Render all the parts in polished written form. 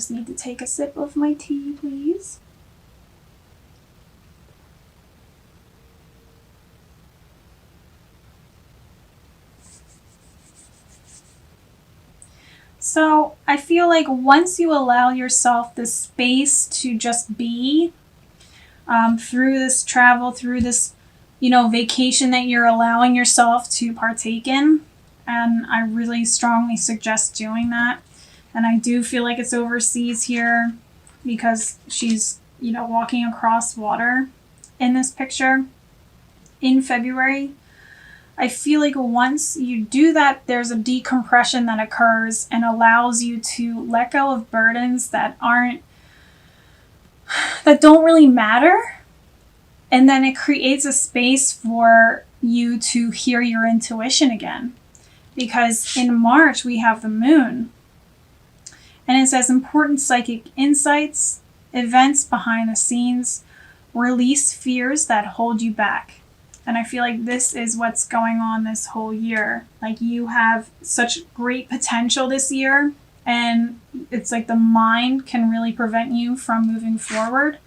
just need to take a sip of my tea, please. So I feel like once you allow yourself the space to just be, through this travel, through this, vacation that you're allowing yourself to partake in, and I really strongly suggest doing that. And I do feel like it's overseas here because she's, walking across water in this picture in February. I feel like once you do that, there's a decompression that occurs and allows you to let go of burdens that don't really matter. And then it creates a space for you to hear your intuition again. Because in March, we have the moon. And it says important psychic insights, events behind the scenes, release fears that hold you back. And I feel like this is what's going on this whole year. Like, you have such great potential this year, and it's like the mind can really prevent you from moving forward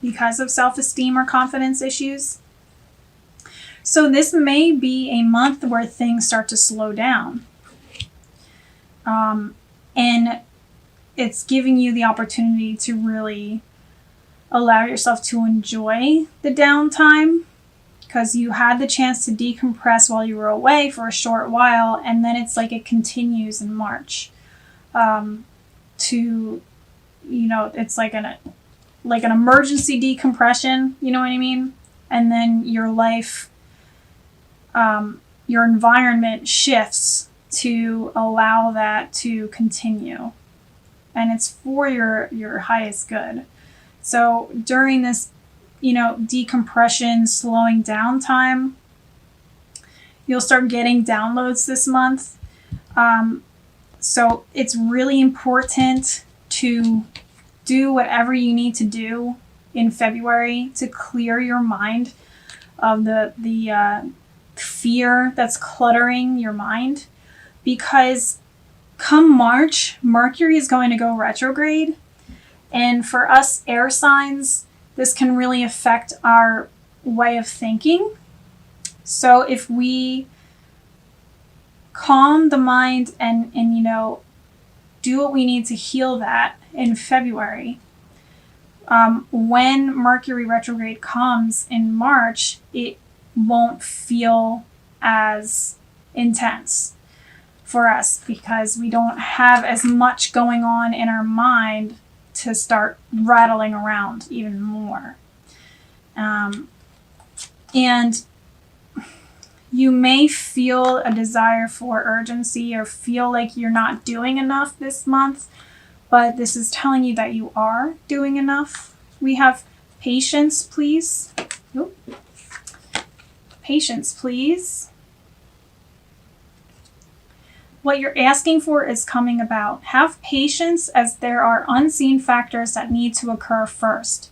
because of self-esteem or confidence issues. So this may be a month where things start to slow down. And it's giving you the opportunity to really allow yourself to enjoy the downtime, because you had the chance to decompress while you were away for a short while, and then it's like it continues in March. It's like an emergency decompression, you know what I mean? And then your life, your environment shifts to allow that to continue. And it's for your highest good. So during this, decompression, slowing down time, you'll start getting downloads this month. So it's really important to do whatever you need to do in February to clear your mind of the fear that's cluttering your mind. Because come March, Mercury is going to go retrograde. And for us air signs, this can really affect our way of thinking. So if we calm the mind and do what we need to heal that in February, when Mercury retrograde comes in March, it won't feel as intense for us because we don't have as much going on in our mind to start rattling around even more. And you may feel a desire for urgency or feel like you're not doing enough this month, but this is telling you that you are doing enough. We have patience, please. Nope. Patience, please. What you're asking for is coming about. Have patience, as there are unseen factors that need to occur first.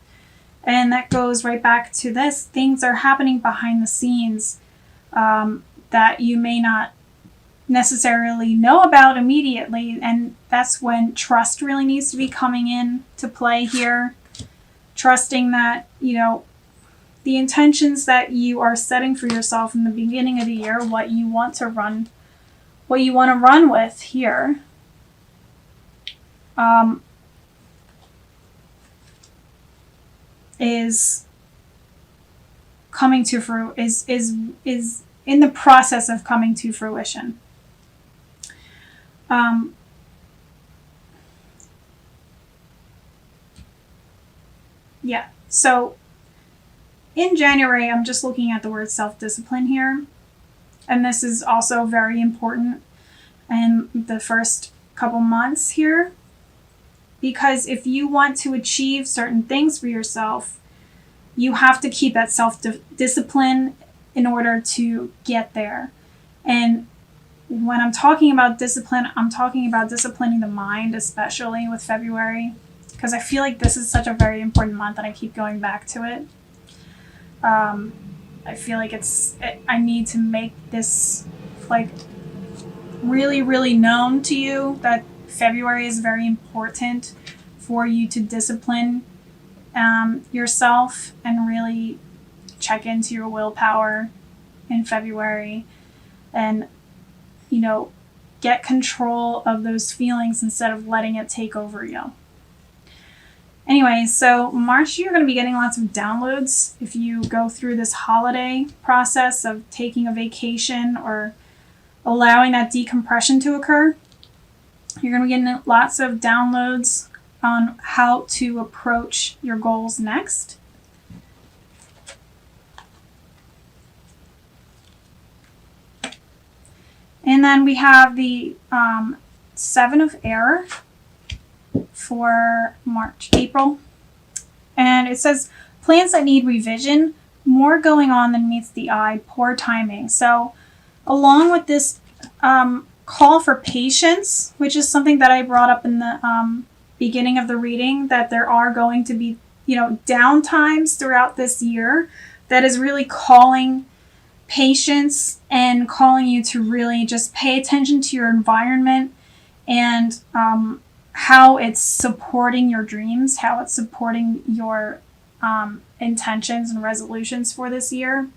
And that goes right back to this. Things are happening behind the scenes that you may not necessarily know about immediately. And that's when trust really needs to be coming in to play here. Trusting that, the intentions that you are setting for yourself in the beginning of the year, what you want to run with here, is coming to is in the process of coming to fruition. So in January, I'm just looking at the word self-discipline here. And this is also very important in the first couple months here. Because if you want to achieve certain things for yourself, you have to keep that self-discipline in order to get there. And when I'm talking about discipline, I'm talking about disciplining the mind, especially with February. Because I feel like this is such a very important month and I keep going back to it. I feel like I need to make this really, really known to you that February is very important for you to discipline yourself and really check into your willpower in February and, you know, get control of those feelings instead of letting it take over you. Anyway, so March, you're going to be getting lots of downloads if you go through this holiday process of taking a vacation or allowing that decompression to occur. You're going to be getting lots of downloads on how to approach your goals next. And then we have the Seven of Air for April. And it says, plans that need revision, more going on than meets the eye, poor timing. So along with this call for patience, which is something that I brought up in the beginning of the reading, that there are going to be, down times throughout this year, that is really calling patience and calling you to really just pay attention to your environment and how it's supporting your dreams, how it's supporting your intentions and resolutions for this year.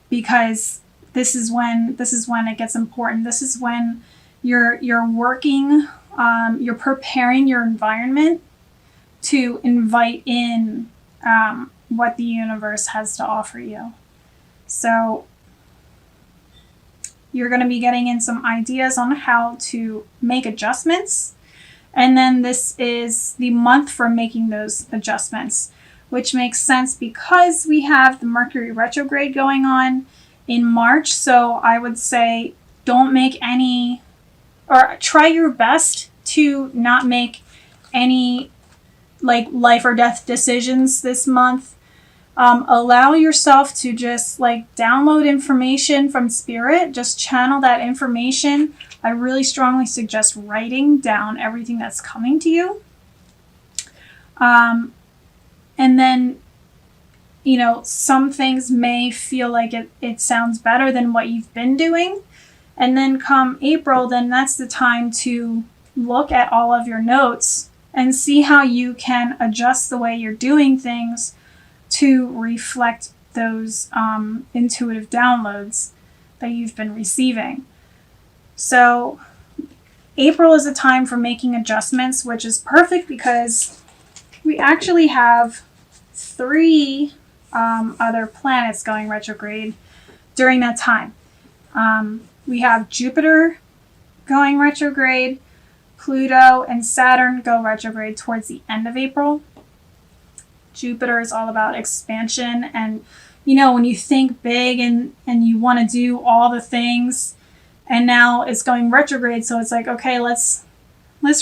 Because this is when it gets important. This is when you're working, you're preparing your environment to invite in what the universe has to offer you. So you're going to be getting in some ideas on how to make adjustments. And then this is the month for making those adjustments, which makes sense because we have the Mercury retrograde going on in March. So I would say don't make any, or try your best to not make any like life or death decisions this month. Allow yourself to just like download information from spirit, just channel that information. I really strongly suggest writing down everything that's coming to you. And then, some things may feel like it sounds better than what you've been doing. And then come April, then that's the time to look at all of your notes and see how you can adjust the way you're doing things to reflect those intuitive downloads that you've been receiving. So April is a time for making adjustments, which is perfect because we actually have 3 other planets going retrograde during that time. We have Jupiter going retrograde, Pluto and Saturn go retrograde towards the end of April. Jupiter is all about expansion and, when you think big and you want to do all the things, and now it's going retrograde. So it's like, okay, let's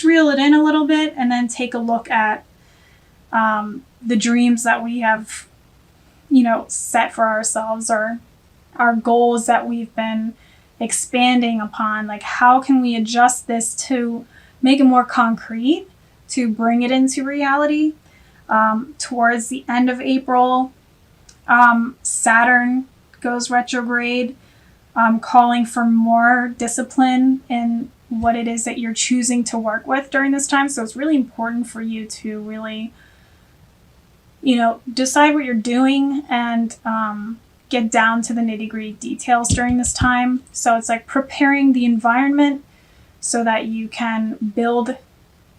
reel it in a little bit and then take a look at the dreams that we have, set for ourselves, or our goals that we've been expanding upon. Like, how can we adjust this to make it more concrete, to bring it into reality? Towards the end of April, Saturn goes retrograde, calling for more discipline in what it is that you're choosing to work with during this time. So it's really important for you to really, decide what you're doing and get down to the nitty-gritty details during this time. So it's like preparing the environment so that you can build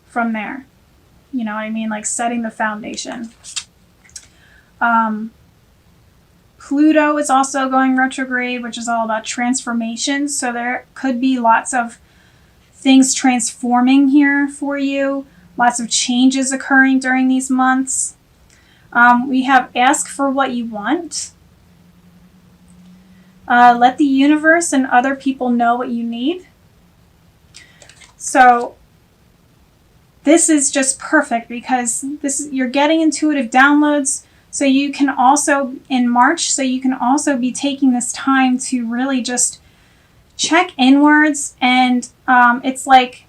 from there. You know what I mean? Like setting the foundation. Pluto is also going retrograde, which is all about transformation. So there could be lots of things transforming here for you. Lots of changes occurring during these months. We have ask for what you want. Let the universe and other people know what you need. So this is just perfect because you're getting intuitive downloads. So you can also, in March, be taking this time to really just check inwards. And it's like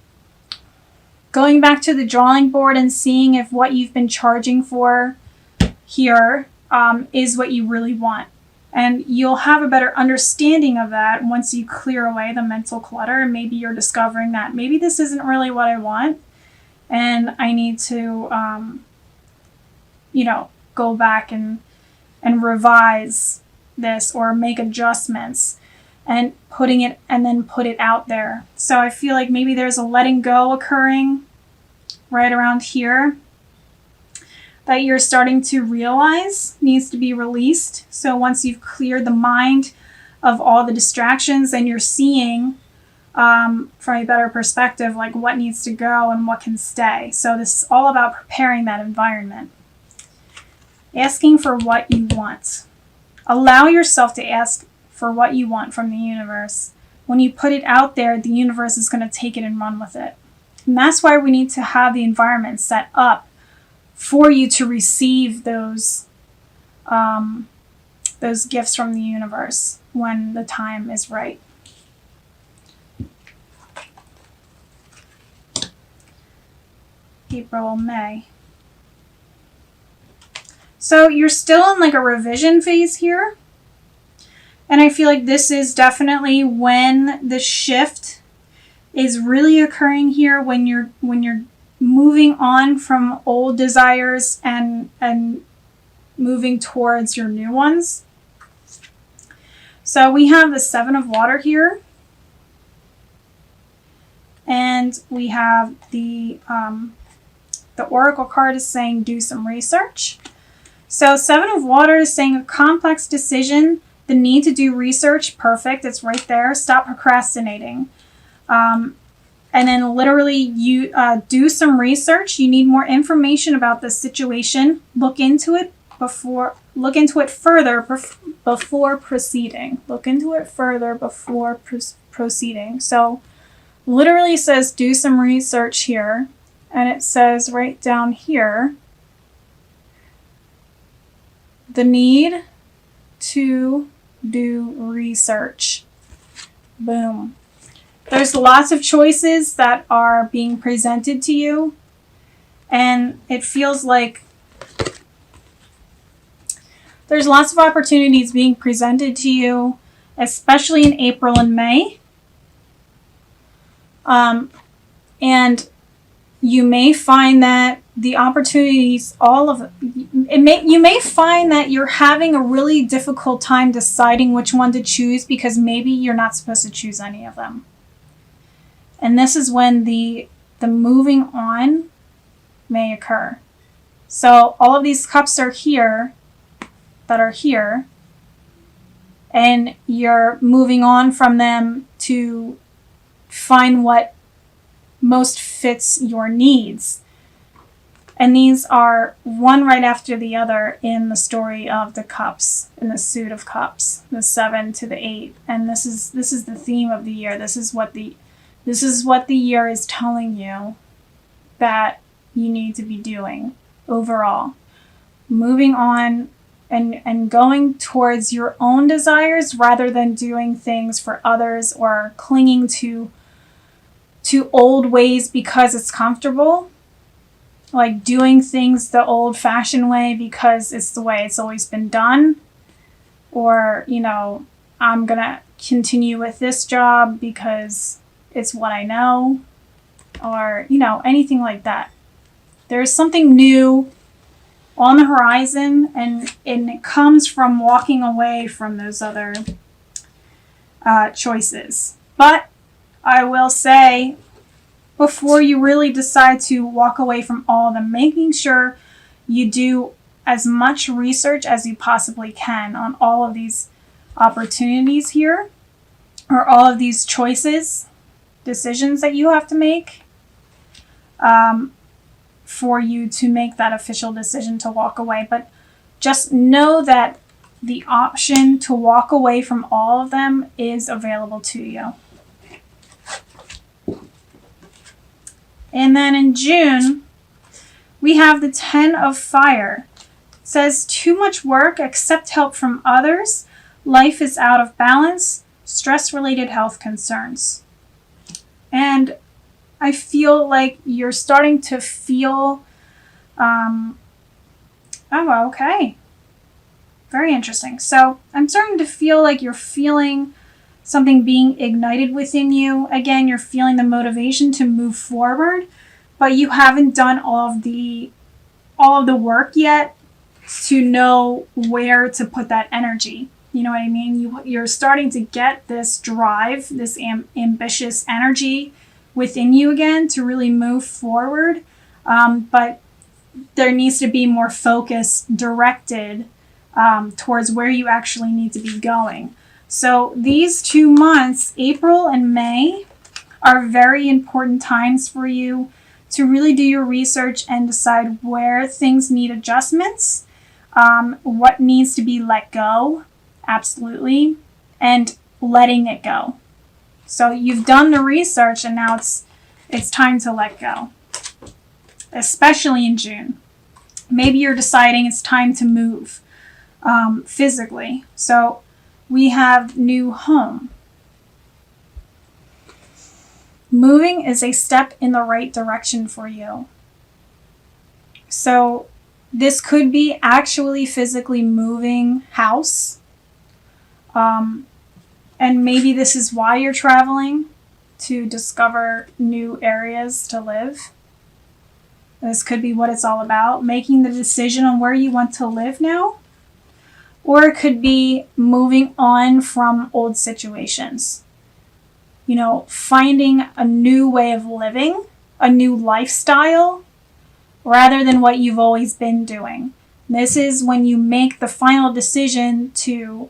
going back to the drawing board and seeing if what you've been charging for here is what you really want. And you'll have a better understanding of that once you clear away the mental clutter. And maybe you're discovering that maybe this isn't really what I want. And I need to, go back and revise this or make adjustments and put it out there. So I feel like maybe there's a letting go occurring right around here that you're starting to realize needs to be released. So once you've cleared the mind of all the distractions and you're seeing from a better perspective, like what needs to go and what can stay. So this is all about preparing that environment. Asking for what you want. Allow yourself to ask for what you want from the universe. When you put it out there, the universe is going to take it and run with it. And that's why we need to have the environment set up for you to receive those gifts from the universe when the time is right. April, May. So you're still in like a revision phase here. And I feel like this is definitely when the shift is really occurring here, when you're moving on from old desires and moving towards your new ones. So we have the Seven of Water here. And we have the Oracle card is saying do some research. So Seven of Water is saying a complex decision, the need to do research. Perfect. It's right there. Stop procrastinating. And then literally you do some research. You need more information about the situation. Look into it further before proceeding. Look into it further before proceeding. So literally says do some research here. And it says right down here, the need to do research. Boom. There's lots of choices that are being presented to you. And it feels like there's lots of opportunities being presented to you, especially in April and May. And you may find that the opportunities, you may find that you're having a really difficult time deciding which one to choose because maybe you're not supposed to choose any of them. And this is when the moving on may occur. So all of these cups are here, and you're moving on from them to find what most fits your needs. And these are one right after the other in the story of the cups, in the suit of cups, the 7 to the 8. And this is the theme of the year. This is what the year is telling you that you need to be doing overall. Moving on and going towards your own desires rather than doing things for others or clinging to old ways because it's comfortable. Like doing things the old-fashioned way because it's the way it's always been done. Or, I'm going to continue with this job because it's what I know. Or, anything like that. There's something new on the horizon, and it comes from walking away from those other choices. But I will say, before you really decide to walk away from all of them, making sure you do as much research as you possibly can on all of these opportunities here, or all of these decisions that you have to make, for you to make that official decision to walk away. But just know that the option to walk away from all of them is available to you. And then in June, we have the 10 of Fire. It says, too much work, accept help from others. Life is out of balance. Stress-related health concerns. And I feel like you're starting to feel, oh, okay. Very interesting. So I'm starting to feel like you're feeling something being ignited within you. Again, you're feeling the motivation to move forward, but you haven't done all of the work yet to know where to put that energy. You know what I mean? You're starting to get this drive, this ambitious energy within you again to really move forward. But there needs to be more focus directed towards where you actually need to be going. So these 2 months, April and May, are very important times for you to really do your research and decide where things need adjustments, what needs to be let go, absolutely, and letting it go. So you've done the research and now it's time to let go, especially in June. Maybe you're deciding it's time to move physically. So we have new home. Moving is a step in the right direction for you. So this could be actually physically moving house. And maybe this is why you're traveling, to discover new areas to live. This could be what it's all about, making the decision on where you want to live now. Or it could be moving on from old situations. You know, finding a new way of living, a new lifestyle, rather than what you've always been doing. This is when you make the final decision to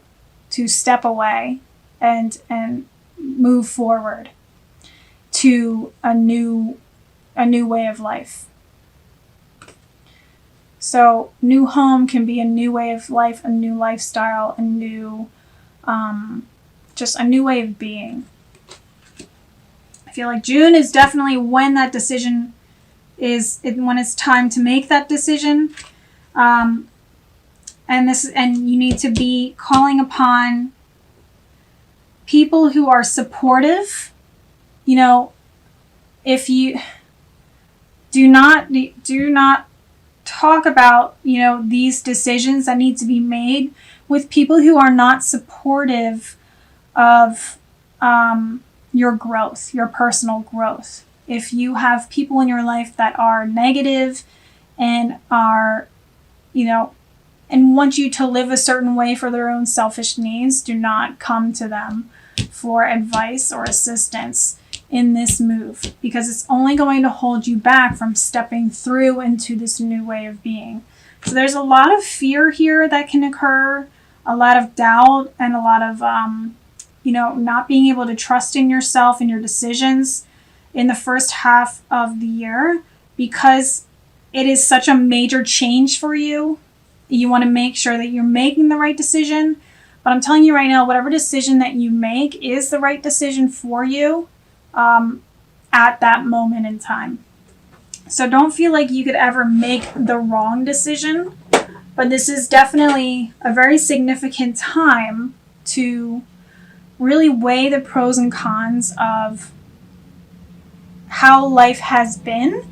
step away and move forward to a new way of life. So new home can be a new way of life, a new lifestyle, a new, just a new way of being. I feel like June is definitely when that decision when it's time to make that decision. And you need to be calling upon people who are supportive. You know, if you do not talk about, you know, these decisions that need to be made with people who are not supportive of your growth, your personal growth. If you have people in your life that are negative and are, you know, and want you to live a certain way for their own selfish needs, do not come to them for advice or assistance in this move, because it's only going to hold you back from stepping through into this new way of being. So there's a lot of fear here that can occur, a lot of doubt, and a lot of, not being able to trust in yourself and your decisions in the first half of the year, because it is such a major change for you. You want to make sure that you're making the right decision. But I'm telling you right now, whatever decision that you make is the right decision for you at that moment in time. So don't feel like you could ever make the wrong decision. But this is definitely a very significant time to really weigh the pros and cons of how life has been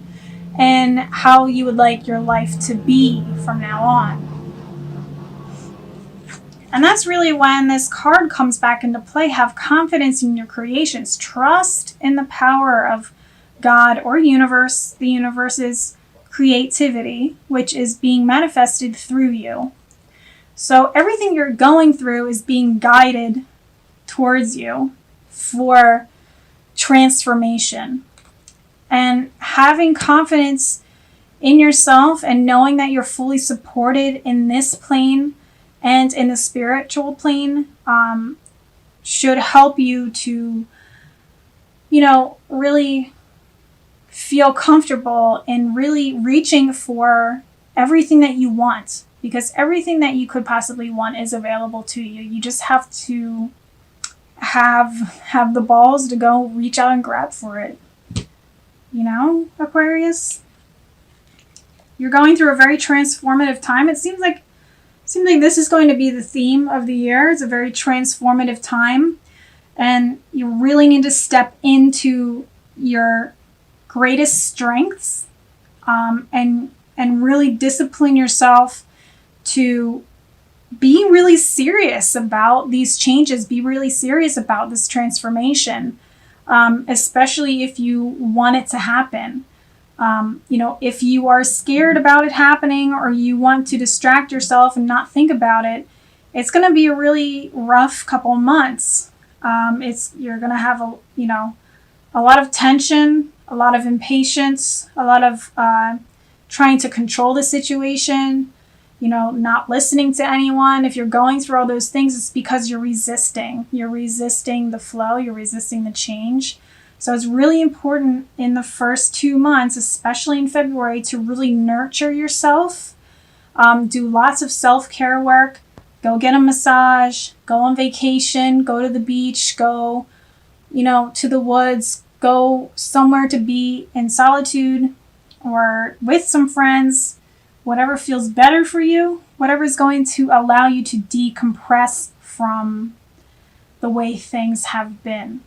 and how you would like your life to be from now on. And that's really when this card comes back into play. Have confidence in your creations. Trust in the power of God or universe, the universe's creativity, which is being manifested through you. So everything you're going through is being guided towards you for transformation. And having confidence in yourself and knowing that you're fully supported in this plane and in the spiritual plane should help you to, really feel comfortable in really reaching for everything that you want, because everything that you could possibly want is available to you. You just have to have the balls to go reach out and grab for it. Aquarius, you're going through a very transformative time. It seems like this is going to be the theme of the year. It's a very transformative time, and you really need to step into your greatest strengths and really discipline yourself to be really serious about these changes, be really serious about this transformation, especially if you want it to happen. If you are scared about it happening or you want to distract yourself and not think about it, it's going to be a really rough couple months. You're going to have a lot of tension, a lot of impatience, a lot of trying to control the situation, not listening to anyone. If you're going through all those things, it's because you're resisting. You're resisting the flow, you're resisting the change. So it's really important in the first 2 months, especially in February, to really nurture yourself. Do lots of self-care work. Go get a massage, go on vacation, go to the beach, go, to the woods, go somewhere to be in solitude or with some friends, whatever feels better for you, whatever is going to allow you to decompress from the way things have been.